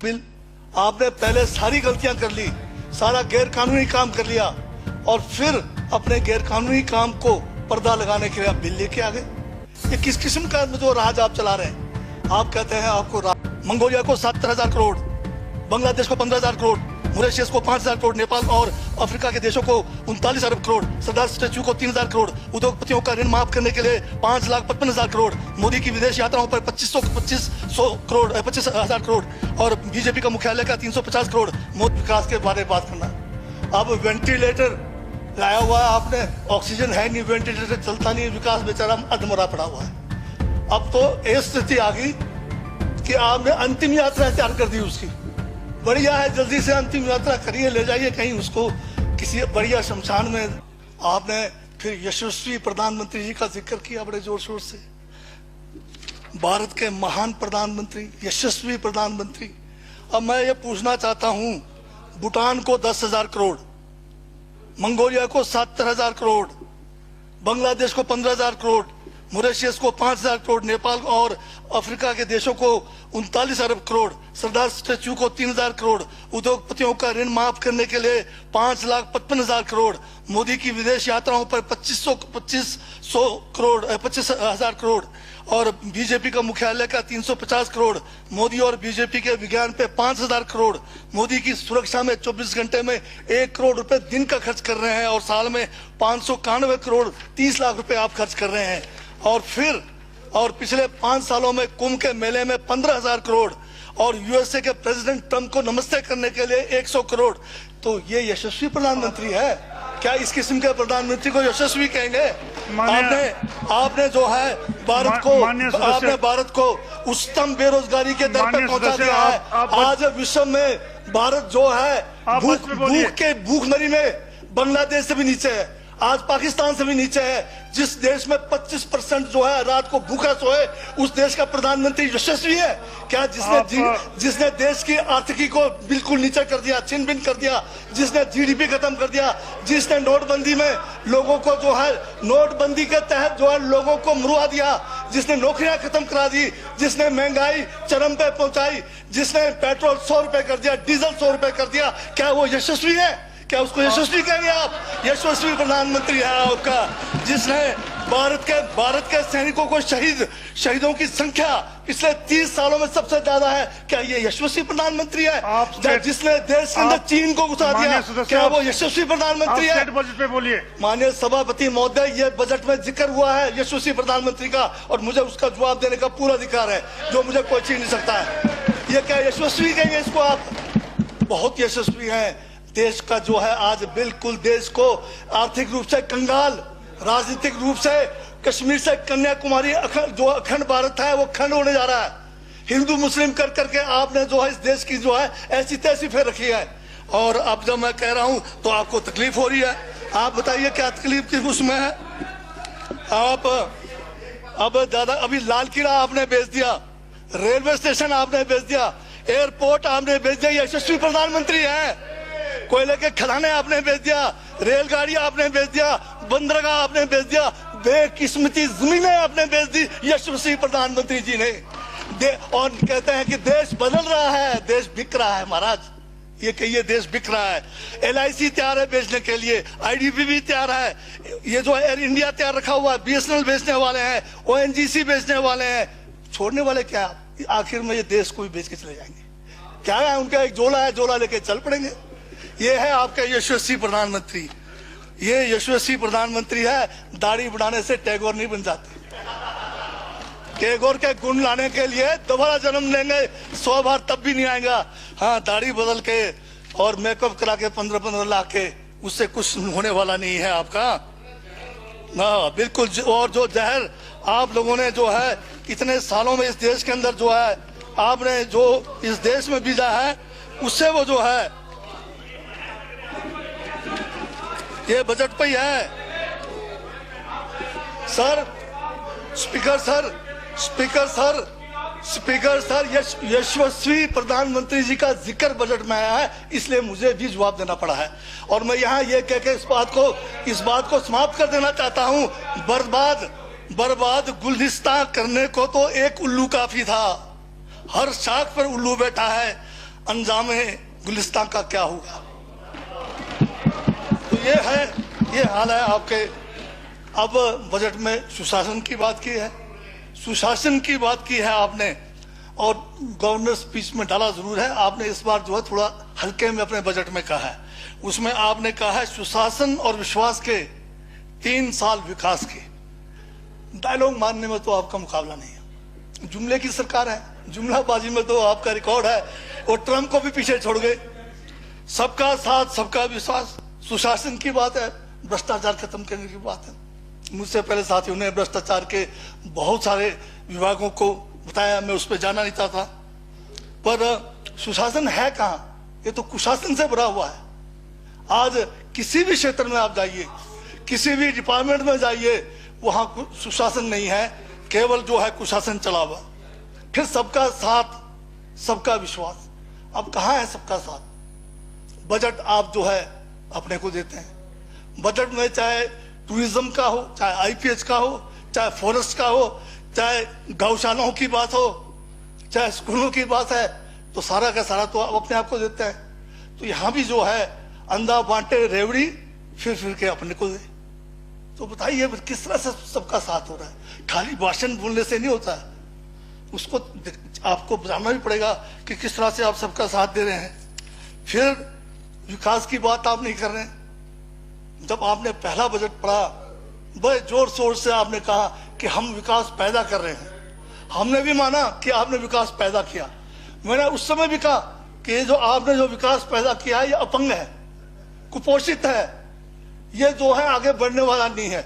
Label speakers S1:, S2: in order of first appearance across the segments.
S1: Bill आपने पहले सारी गलतियां कर ली, सारा गैर कानूनी काम कर लिया और फिर अपने गैर कानूनी काम को पर्दा लगाने के लिए आप बिल लेके आ गए। ये किस किस्म का जो राज आप चला रहे हैं? आप कहते हैं आपको मंगोलिया को 70,000 करोड़, बांग्लादेश को 15,000 करोड़, मॉरिशस को 5,000 करोड़, नेपाल और अफ्रीका के देशों को 39 अरब करोड़, सरदार स्टैच्यू को 3,000 करोड़, उद्योगपतियों का ऋण माफ करने के लिए 5,55,000 करोड़, मोदी की विदेश यात्राओं पर 25,000 करोड़ और बीजेपी का मुख्यालय का 350 करोड़। मोदी विकास के बारे में बात करना। अब वेंटिलेटर लाया हुआ है आपने, ऑक्सीजन है नहीं, वेंटिलेटर चलता नहीं, विकास बेचारा अधमरा पड़ा हुआ है। अब तो ये स्थिति आ गई कि आपने अंतिम यात्रा तैयार कर दी उसकी। बढ़िया है, जल्दी से अंतिम यात्रा करिए, ले जाइए कहीं उसको किसी बढ़िया शमशान में। आपने फिर यशस्वी प्रधानमंत्री जी का जिक्र किया बड़े जोर शोर से, भारत के महान प्रधानमंत्री, यशस्वी प्रधानमंत्री। अब मैं ये पूछना चाहता हूं, भूटान को 10,000 करोड़, मंगोलिया को 70,000 करोड़, बांग्लादेश को 15,000 करोड़, मॉरिशस को 5,000 करोड़, नेपाल और अफ्रीका के देशों को 39 अरब करोड़, सरदार स्टैच्यू को 3,000 करोड़, उद्योगपतियों का ऋण माफ करने के लिए 5,55,000 करोड़, मोदी की विदेश यात्राओं पर 25,000 करोड़ और बीजेपी का मुख्यालय का 350 करोड़, मोदी और बीजेपी के विज्ञान पे 5,000 करोड़, मोदी की सुरक्षा में 24 घंटे में 1 करोड़ रुपए दिन का खर्च कर रहे हैं और साल में 591 करोड़ 30 लाख रुपए आप खर्च कर रहे हैं। और पिछले 5 सालों में कुंभ के मेले में 15,000 करोड़ और यूएसए के प्रेसिडेंट ट्रंप को नमस्ते करने के लिए 100 करोड़। तो ये यशस्वी प्रधानमंत्री है क्या? इस किस्म के प्रधानमंत्री को यशस्वी कहेंगे? आपने जो है भारत को उच्चतम बेरोजगारी के दर पे पहुंचा दिया है। आज विश्व में भारत जो है भूखमरी में बांग्लादेश से भी नीचे है, आज पाकिस्तान से भी नीचे है। जिस देश में 25% जो है रात को भूखा सोए, उस देश का प्रधानमंत्री यशस्वी है क्या? जिसने देश की आर्थिकी को बिल्कुल नीचे कर दिया, छिन भिन कर दिया, जिसने जीडीपी खत्म कर दिया, जिसने नोटबंदी में लोगों को जो है नोटबंदी के तहत जो है लोगों को मरवा दिया, जिसने नौकरियां खत्म करा दी, जिसने महंगाई चरम पे पहुंचाई, जिसने पेट्रोल 100 रुपए कर दिया, डीजल 100 रुपए कर दिया, क्या वो यशस्वी है? क्या उसको यशस्वी कहेंगे आप? यशस्वी प्रधानमंत्री है आपका, जिसने भारत के सैनिकों को शहीदों की संख्या पिछले 30 सालों में सबसे ज्यादा है। क्या ये यशस्वी प्रधानमंत्री है? जिसने देश के अंदर चीन को घुसा दिया, क्या वो यशस्वी प्रधानमंत्री है?
S2: बजट पे बोलिए।
S1: माननीय सभापति महोदय, ये बजट में जिक्र हुआ है यशस्वी प्रधानमंत्री का और मुझे उसका जवाब देने का पूरा अधिकार है, जो मुझे कोई छीन नहीं सकता है। ये क्या यशस्वी कहेंगे इसको आप? बहुत यशस्वी है। देश का जो है आज बिल्कुल देश को आर्थिक रूप से कंगाल, राजनीतिक रूप से कश्मीर से कन्याकुमारी जो अखंड भारत है वो खंड होने जा रहा है। हिंदू मुस्लिम कर करके आपने जो है इस देश की जो है ऐसी तैसी फेर रखी है। और अब जब मैं कह रहा हूं तो आपको तकलीफ हो रही है। आप बताइए क्या तकलीफ की उसमें है? आप अब ज्यादा अभी लाल किला आपने बेच दिया, रेलवे स्टेशन आपने बेच दिया, एयरपोर्ट आपने बेच दिया। यशस्वी प्रधानमंत्री है। कोयले के खदाने आपने बेच दिया, रेलगाड़ी आपने बेच दिया, बंदरगाह आपने बेच दिया, बेकिस्मती जमीनें आपने बेच दी यशस्वी प्रधानमंत्री जी ने। और कहते हैं कि देश बदल रहा है, देश बिक रहा है। महाराज ये कहिए देश बिक रहा है। LIC तैयार है बेचने के लिए, IDB भी तैयार है, ये जो एयर इंडिया तैयार रखा हुआ है, BSNL बेचने वाले हैं, ONGC बेचने वाले हैं। छोड़ने वाले क्या? आखिर में ये देश को भी बेच के चले जाएंगे। क्या है उनका? एक झोला है, झोला लेके चल पड़ेंगे। ये है आपका यशस्वी प्रधानमंत्री। ये यशस्वी प्रधानमंत्री है। दाढ़ी बढ़ाने से टैगोर नहीं बन जाते। टैगोर के गुण लाने के लिए दोबारा जन्म लेंगे 100 बार, तब भी नहीं आएगा। हाँ, दाढ़ी बदल के और मेकअप करा के 15-15 लाख के, उससे कुछ होने वाला नहीं है आपका। हाँ बिल्कुल। और जो जहर आप लोगों ने जो है इतने सालों में इस देश के अंदर जो है आपने जो इस देश में बीजा है, उससे वो जो है ये बजट पे ही है। सर स्पीकर सर यशस्वी प्रधानमंत्री जी का जिक्र बजट में आया है, इसलिए मुझे भी जवाब देना पड़ा है। और मैं यहाँ ये कह के इस बात को समाप्त कर देना चाहता हूँ। बर्बाद गुलदस्ता करने को तो एक उल्लू काफी था। हर शाख पर उल्लू बैठा है। अंजामे गुलिस्तान का क्या होगा। तो ये हाल है आपके। अब बजट में सुशासन की बात की है, सुशासन की बात की है आपने, और गवर्नर स्पीच में डाला जरूर है आपने। इस बार जो है थोड़ा हल्के में अपने बजट में कहा है। उसमें आपने कहा है सुशासन और विश्वास के 3 साल विकास के। डायलॉग मारने में तो आपका मुकाबला नहीं है, जुमले की सरकार है, जुमलाबाजी में तो आपका रिकॉर्ड है, और ट्रम्प को भी पीछे छोड़ गए। सबका साथ सबका विश्वास, सुशासन की बात है, भ्रष्टाचार खत्म करने की बात है। मुझसे पहले साथियों ने भ्रष्टाचार के बहुत सारे विभागों को बताया, मैं उस पर जाना नहीं चाहता, पर सुशासन है कहाँ? ये तो कुशासन से भरा हुआ है। आज किसी भी क्षेत्र में आप जाइए, किसी भी डिपार्टमेंट में जाइए, वहां सुशासन नहीं है, केवल जो है कुशासन चला हुआ। फिर सबका साथ सबका विश्वास, अब कहाँ है सबका साथ? बजट आप जो है अपने को देते हैं। बजट में चाहे टूरिज्म का हो, चाहे आईपीएच का हो, चाहे फॉरेस्ट का हो, चाहे गौशालाओं की बात हो, चाहे स्कूलों की बात है, तो सारा का सारा तो आप अपने आप को देते हैं। तो यहाँ भी जो है अंधा बांटे रेवड़ी, फिर के अपने को दे। तो बताइए किस तरह से सबका साथ हो रहा है? खाली भाषण बोलने से नहीं होता है, उसको आपको बताना भी पड़ेगा कि किस तरह से आप सबका साथ दे रहे हैं। फिर विकास की बात आप नहीं कर रहे हैं। जब आपने पहला बजट पढ़ा, बड़े जोर शोर से आपने कहा कि हम विकास पैदा कर रहे हैं। हमने भी माना कि आपने विकास पैदा किया। मैंने उस समय भी कहा कि जो आपने जो विकास पैदा किया है, ये अपंग है, कुपोषित है, ये जो है आगे बढ़ने वाला नहीं है।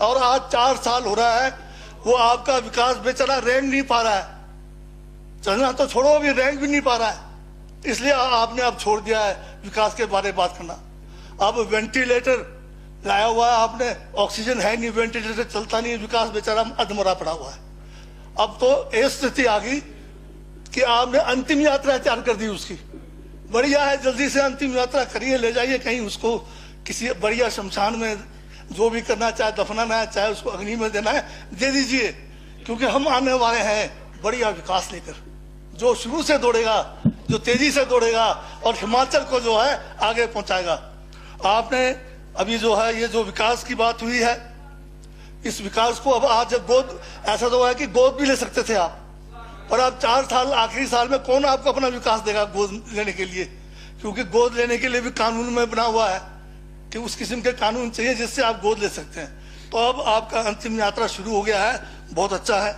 S1: और आज 4 साल हो रहा है, वो आपका विकास बेचारा रैंक नहीं पा रहा है, चलना तो छोड़ो, अभी रैंक भी नहीं पा रहा है। इसलिए आपने अब छोड़ दिया है विकास के बारे में बात करना। अब वेंटिलेटर लाया हुआ है आपने, ऑक्सीजन है नहीं, वेंटिलेटर चलता नहीं, विकास बेचारा अधमरा पड़ा हुआ है। अब तो ये स्थिति आ गई कि आपने अंतिम यात्रा तैयार कर दी उसकी। बढ़िया है, जल्दी से अंतिम यात्रा करिए, ले जाइए कहीं उसको किसी बढ़िया शमशान में, जो भी करना चाहे, दफनाना है, चाहे उसको अग्नि में देना है, दे दीजिए। क्योंकि हम आने वाले हैं बढ़िया विकास लेकर, जो शुरू से दौड़ेगा, जो तेजी से दौड़ेगा और हिमाचल को जो है आगे पहुंचाएगा। आपने अभी जो है ये जो विकास की बात हुई है, इस विकास को अब आज गोद, ऐसा तो है कि गोद भी ले सकते थे आप, पर अब 4 साल आखिरी साल में कौन आपको अपना विकास देगा गोद लेने के लिए? क्योंकि गोद लेने के लिए भी कानून में बना हुआ है कि उस किस्म के कानून चाहिए जिससे आप गोद ले सकते हैं। तो अब आपका अंतिम यात्रा शुरू हो गया है, बहुत अच्छा है।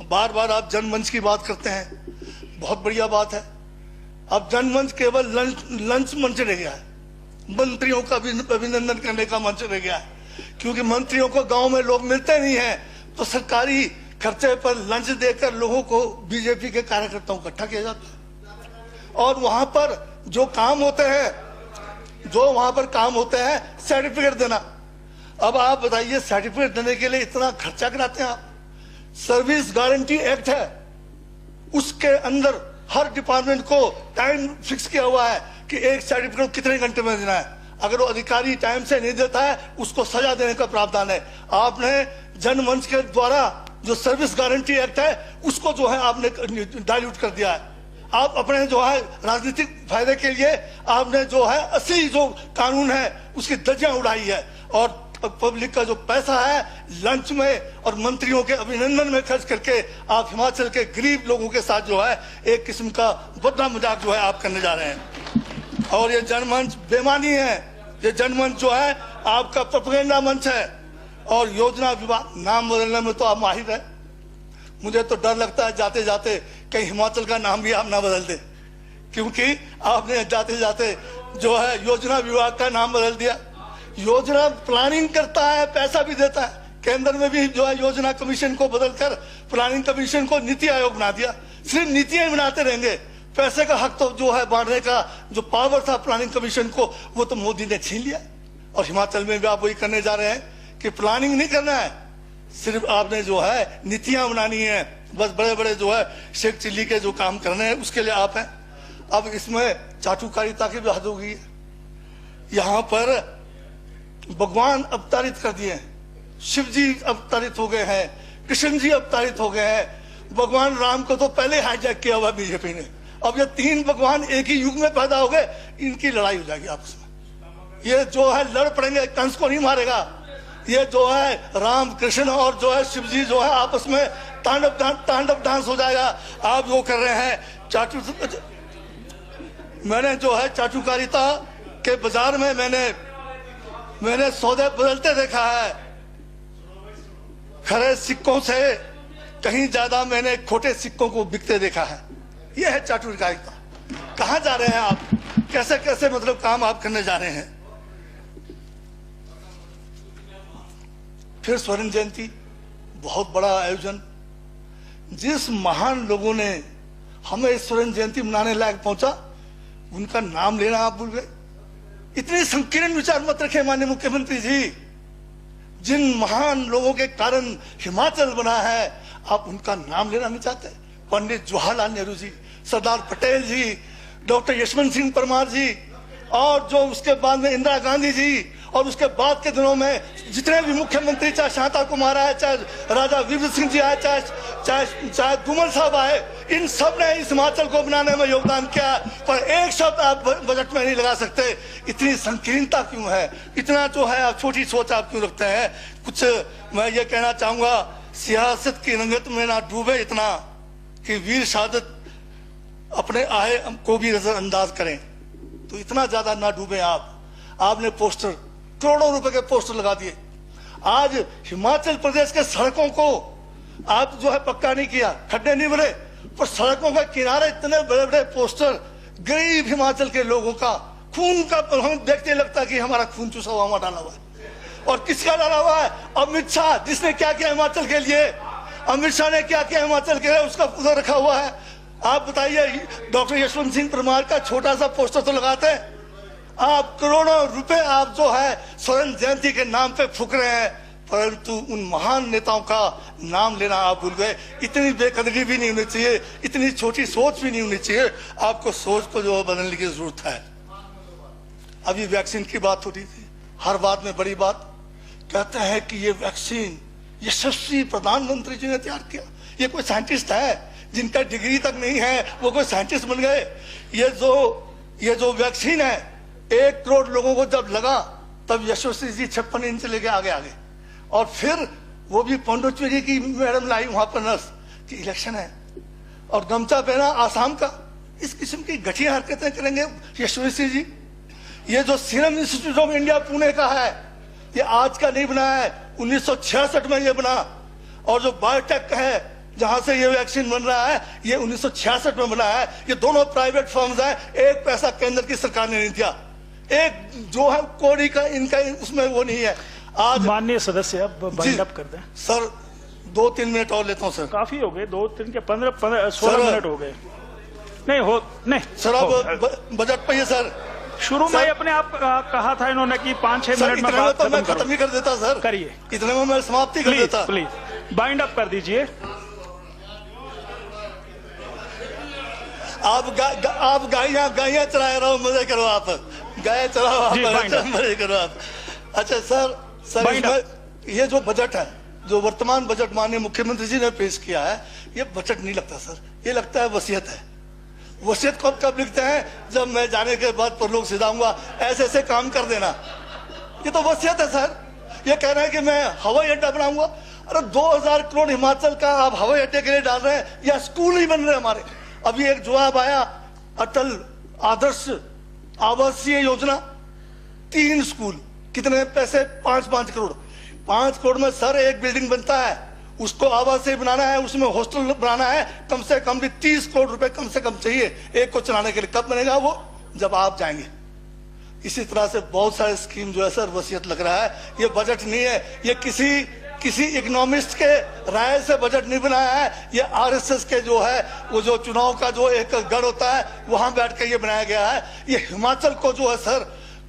S1: बार बार आप जनमंच की बात करते हैं, बहुत बढ़िया बात है। अब जनमंच केवल लंच मंच रह गया है, मंत्रियों का भी अभिनंदन करने का मंच रह गया है। क्योंकि मंत्रियों को गांव में लोग मिलते नहीं हैं, तो सरकारी खर्चे पर लंच देकर लोगों को, बीजेपी के कार्यकर्ताओं को इकट्ठा किया जाता है। और वहां पर जो काम होते हैं, सर्टिफिकेट देना। अब आप बताइए, सर्टिफिकेट देने के लिए इतना खर्चा कराते हैं आप। सर्विस गारंटी एक्ट है, उसके अंदर हर डिपार्टमेंट को टाइम फिक्स किया हुआ है कि एक सर्टिफिकेट कितने घंटे में देना है। अगर वो अधिकारी टाइम से नहीं देता है, उसको सजा देने का प्रावधान है। आपने जनमंच के द्वारा जो सर्विस गारंटी एक्ट है, उसको जो है आपने डाइल्यूट कर दिया है। आप अपने जो है राजनीतिक फायदे के लिए आपने जो है असली जो कानून है उसकी धज्जियां उड़ाई है, और पब्लिक का जो पैसा है लंच में और मंत्रियों के अभिनंदन में खर्च करके आप हिमाचल के गरीब लोगों के साथ जो है एक किस्म का बदला मजाक जो है आप करने जा रहे हैं। और ये जनमंच बेमानी है, ये जनमंच जो है आपका प्रोपेगेंडा मंच है। और योजना विभाग, नाम बदलने में तो आप माहिर है। मुझे तो डर लगता है जाते जाते कहीं हिमाचल का नाम भी आप ना बदल दे, क्योंकि आपने जाते जाते जो है योजना विभाग का नाम बदल दिया। योजना प्लानिंग करता है, पैसा भी देता है। केंद्र में भी जो है योजना कमीशन को बदलकर प्लानिंग कमीशन को नीति आयोग बना दिया। सिर्फ नीतियां बनाते रहेंगे, पैसे का हक तो जो है बांटने का जो पावर था प्लानिंग कमीशन को, वो तो मोदी ने छीन लिया। और हिमाचल में भी आप वही करने जा रहे हैं कि प्लानिंग नहीं करना है, सिर्फ आपने जो है नीतियां बनानी है। बस बड़े बड़े जो है शेख चिल्ली के जो काम करने हैं उसके लिए आप हैं। अब इसमें चाटुकारिता की भी हद हो गई है। यहाँ पर भगवान अवतारित कर दिए, शिव जी अवतारित हो गए हैं, कृष्ण जी अवतारित हो गए हैं। भगवान राम को तो पहले हाईजैक किया हुआ बीजेपी ने, अब ये तीन भगवान एक ही युग में पैदा हो गए, इनकी लड़ाई हो जाएगी आपस में। ये जो है लड़ पड़ेंगे, कंस को नहीं मारेगा। ये जो है राम कृष्ण और जो है शिव जी जो है आपस में तांडव डांस हो जाएगा। आप जो कर रहे हैं मैंने जो है चाटुकारिता के बाजार में मैंने सौदे बदलते देखा है। खरे सिक्कों से कहीं ज्यादा मैंने खोटे सिक्कों को बिकते देखा है। यह है चाटुकारिता। कहाँ जा रहे हैं आप, कैसे कैसे मतलब काम आप करने जा रहे हैं। फिर स्वर्ण जयंती, बहुत बड़ा आयोजन। जिस महान लोगों ने हमें स्वर्ण जयंती मनाने लायक पहुंचा, उनका नाम लेना आप भूल गए। इतने संकीर्ण विचार मत रखे माननीय मुख्यमंत्री जी। जिन महान लोगों के कारण हिमाचल बना है, आप उनका नाम लेना नहीं चाहते। पंडित जवाहरलाल नेहरू जी, सरदार पटेल जी, डॉक्टर यशवंत सिंह परमार जी, और जो उसके बाद में इंदिरा गांधी जी, और उसके बाद के दिनों में जितने भी मुख्यमंत्री, चाहे शांता कुमार आए, चाहे राजा वीर सिंह जी आए, चाहे गुमल साहब आए, इन सब ने इस हिमाचल को बनाने में योगदान किया। पर एक शब्द आप बजट में नहीं लगा सकते। इतनी संकीर्णता क्यों है, इतना जो है आप छोटी सोच आप क्यों रखते हैं। कुछ मैं ये कहना चाहूंगा, सियासत की रंगत में ना डूबे इतना कि वीर शहादत अपने आए को भी नजरअंदाज करें। तो इतना ज्यादा ना डूबे आपने पोस्टर, करोड़ों रुपए के पोस्टर लगा दिए। आज हिमाचल प्रदेश के सड़कों को आप जो है पक्का नहीं किया, खड्डे नहीं भरे, पर सड़कों के किनारे इतने बड़े बड़े पोस्टर गरीब हिमाचल के लोगों का खून का, हमें देखते लगता कि हमारा खून चूसा हुआ हमारा डाला हुआ है। और किसका डाला हुआ है? अमित शाह, जिसने क्या किया हिमाचल के लिए। अमित शाह ने क्या किया हिमाचल के लिए, उसका उधर रखा हुआ है। आप बताइए, डॉक्टर यशवंत सिंह परमार का छोटा सा पोस्टर तो लगाते हैं। आप करोड़ों रुपए आप जो है स्वर्ण जयंती के नाम पे फूक रहे हैं, परंतु उन महान नेताओं का नाम लेना आप भूल गए। इतनी बेकदरी भी नहीं होनी चाहिए, इतनी छोटी सोच भी नहीं होनी चाहिए। आपको सोच को जो बदलने की जरूरत है। अभी वैक्सीन की बात हो रही थी, हर बात में बड़ी बात कहते हैं कि ये वैक्सीन यशस्वी प्रधानमंत्री जी ने तैयार किया। ये कोई साइंटिस्ट है जिनका डिग्री तक नहीं है, वो कोई साइंटिस्ट बन गए। ये जो वैक्सीन है, 1 करोड़ लोगों को जब लगा, तब यशस्वी जी 56 इंच लेके आगे। और फिर वो भी पौंडुचेरी की मैडम लाई वहां पर नर्स कि इलेक्शन है और गमछा पहना आसाम का। इस किस्म की घटिया हरकतें करेंगे यशस्वी जी। ये जो serum institute of India Pune का है, ये आज का नहीं बना है, 1966 में ये बना। और जो बायोटेक है जहां से ये वैक्सीन बन रहा है, ये 1966 में बना है। ये दोनों प्राइवेट फर्म्स हैं, एक पैसा केंद्र की सरकार ने नहीं दिया। एक जो है कोड़ी का इनका उसमें वो नहीं है। आज
S2: माननीय सदस्य अब बाइंड अप कर दें
S1: सर। 2-3 मिनट और लेता हूं सर।
S2: काफी हो गए, 2-3 के 15-16 मिनट हो गए। नहीं
S1: सर, अब बजट पे सर
S2: शुरू में अपने आप कहा था इन्होंने कि 5-6 मिनट में बात
S1: तो मैं खत्म ही कर देता सर।
S2: करिए,
S1: इतने में मैं समाप्ति कर देता।
S2: प्लीज बाइंड अप कर दीजिए।
S1: आप गायियां चलाए रहो, मजे करो। आप गाय चलाओ, आप मजे करो आप। अच्छा सर ये जो बजट है, जो वर्तमान बजट माननीय मुख्यमंत्री जी ने पेश किया है, ये बजट नहीं लगता सर, ये लगता है वसीयत है। वसीयत कब लिखते हैं? जब मैं जाने के बाद परलोक सिधाऊंगा, ऐसे काम कर देना। ये तो वसीयत है सर। ये कह रहे हैं कि मैं हवाई अड्डा बनाऊंगा। अरे 2000 करोड़ हिमाचल का आप हवाई अड्डे के लिए डाल रहे हैं, या स्कूल नहीं बन रहे हमारे। अभी एक जवाब आया, अटल आदर्श आवासीय योजना, 3 स्कूल, कितने पैसे? 5-5 करोड़। 5 करोड़ में सर एक बिल्डिंग बनता है, उसको आवासीय बनाना है, उसमें हॉस्टल बनाना है, कम से कम भी 30 करोड़ रुपए कम से कम चाहिए एक को चलाने के लिए। कब बनेगा वो? जब आप जाएंगे। इसी तरह से बहुत सारे स्कीम जो है सर वसीयत लग रहा है। ये बजट नहीं है, ये किसी इकोनॉमिस्ट के राय से बजट नहीं बनाया है। ये आरएसएस के जो है वो जो चुनाव का जो एक गढ़ होता है, वहां बैठ के ये बनाया गया है। ये हिमाचल को जो है सर,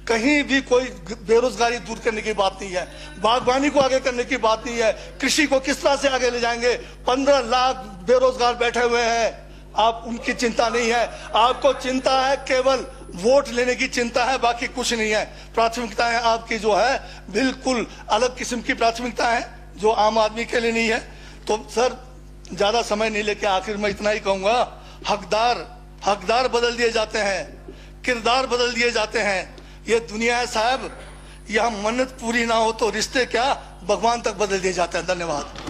S1: कहीं भी कोई बेरोजगारी दूर करने की बात नहीं है, बागवानी को आगे करने की बात नहीं है, कृषि को किस तरह से आगे ले जाएंगे। 15 लाख बेरोजगार बैठे हुए हैं, आप उनकी चिंता नहीं है। आपको चिंता है केवल वोट लेने की चिंता है, बाकी कुछ नहीं है। प्राथमिकताएं आपकी जो है बिल्कुल अलग किस्म की प्राथमिकता है, जो आम आदमी के लिए नहीं है। तो सर ज्यादा समय नहीं लेके आखिर में इतना ही कहूंगा, हकदार हकदार बदल दिए जाते हैं, किरदार बदल दिए जाते हैं। ये दुनिया है साहब, यहाँ मन्नत पूरी ना हो तो रिश्ते क्या भगवान तक बदल दिए जाते हैं। धन्यवाद।